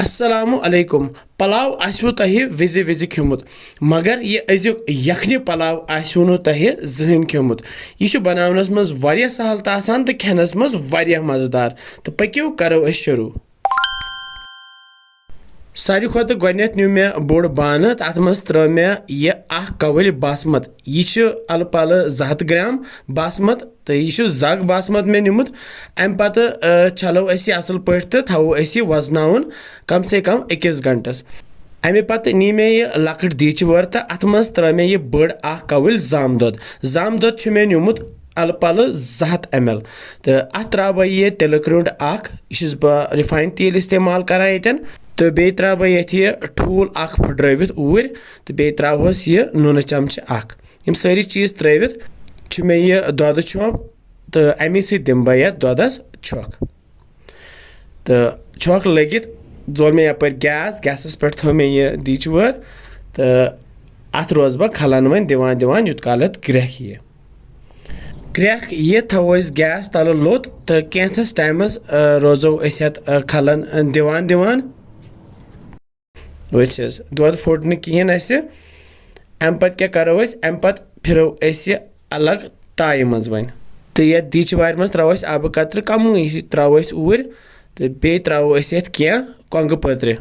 Assalamu alaikum. Pulao ashu tahi vizi khumut. Magar ye azuk yakhni pulao ashu no tahi zhin khumut. Yishu banavnas maz variya sahal ta asan te khenas maz variya mazdar. To pakyu karo es shuru. Sari khot gonyat new me bod bana atmas tra me ye kawil basmat. Yishu alpal 100 gram basmat te yishu zag basmat me nimut am pata chalo esi asal pait te thau esi waznaun kam se kam 21 gantas. Ame pat ni me ye lakad dich warta atmas tra me ye bod kawil zamdod. Zamdod chu me nimut alpal 100 ml. Te atraba ye telekrund ishis ba refined tel istemal kara eten. तो बे त्रा बह ये ठूल फुट्रवित ऊर तो बे त्रोस यह नून चमच यम सारी चीज त्रित मे यह दौद छोंप तो अमे सि दिम बह ये दौदस छोक तो छोक लगित जोल मे यप गैसस पे थो मे यह दीच वर तो अत रोज बह खलन वन दिवान दिवान युत काल ग्रेख ये ग्रेख ये थो गैस तल लोत तो कैंसस टाइमस रोजो खलन दिवान दिवान वचस दूध फोट न कहें अम पे क्या करो अम पे फिरो अलग ताय मज वन तो ये दीच वार मज त्रो अब कतर कम त्रो ऊर तो बे त्रो क्या कोंग पत्र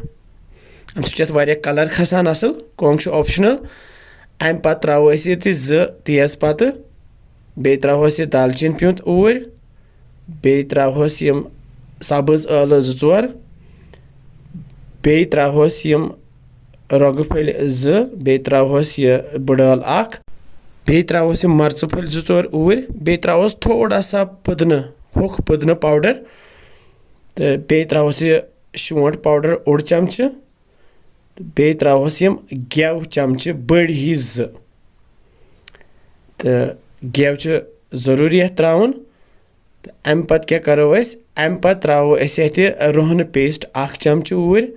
अम सह कलर खसान असल कोंग ऑप्शनल अम पे त्रो ये तेज पत बे त्रो दालचीन प्यूंत ऊर बे त्रोस यम सब्ज ٲलہٕ 2-4 बे त्रोस यम रोग फल 2 बे त्रोस यह बड़ाल बे त्रोस यम मर्च फल 2-4 ऊर बे त्रोस थोड़ा सा होख पुदन पाउडर तो बे त्रोस यह शोंठ पाउडर 1 चमच बे त्रोस यम गेव चमच बड़ ही 2 तो गेव जरूरी त्राउन तो अम पत क्या करो अम पत त्रो रोहन पेस्ट 1 चमच ऊर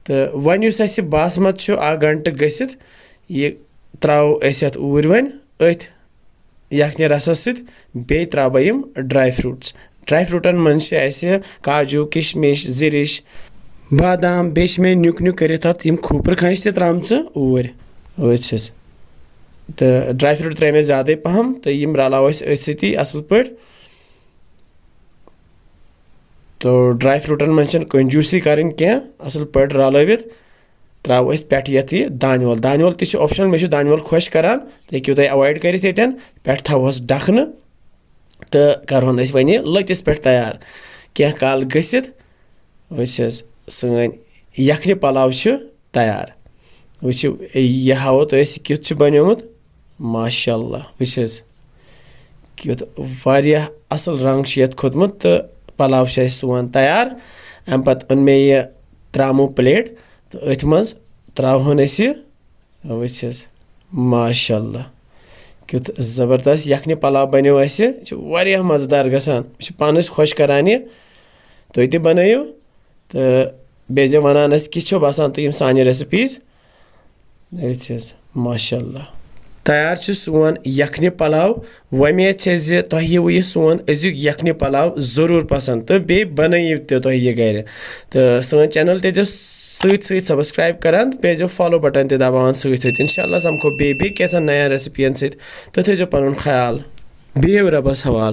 तो वन बासमत 1 घंटे गसित ये त्रो ऊर वन अथ यखनि रसस बे त्रा यम ड्राई फ्रूटन मन काजू किशमिश ज़रिश बादाम बे मे नुक कर खोपर खंच त्राम ऊर वचस तो ड्राई फ्रूट त्रे मे ज़्यादा पहम तो यम रलाव सती असल पे तो ड्राई फ्रूटन मन कंजूसी करें क्या असल पे रलवित त्रो पे ये दानवल तह ऑप्शनल मे दानवल खुश करान तो हेकू तुम अवॉइड करें पे थोस डखन तो करोन वन लतिस पे तैयार क्या काल गसित वचस सन यखनि पुलाव तैयार वो यह हावो तो क्युत बनोमुत माशाअल्लाह वचस क्युत वारिया असल रंग ये खोतमुत तो पुलाव सोन तैयार अम पे उन मे यह त्रामो प्लेट तो अथ मज त्रोहन वचस माशाअल्लाह क्युत ज़बरदस्त यखनि पुलाव बनो वारिया मज़ेदार गसान पानस खुश करान यह तुम तह बनइव तो बेज वनान कि बसान तुम सान रेसिपीज वचस माशाअल्लाह तैयार सोन यखनि पुलाव वमेद तुह यह सोन अजुक यखनि पुलाव जरूर पसंद तो बे बनइव तुह यह गर तो सन चैनल तजो सब्सक्राइब करान बेजो फॉलो बटन ते दबावान सत इंशाल्लाह समखो बे कैसा नया रेसिपियन सत तो थो पन ख्याल बिहेव रबस हवाल।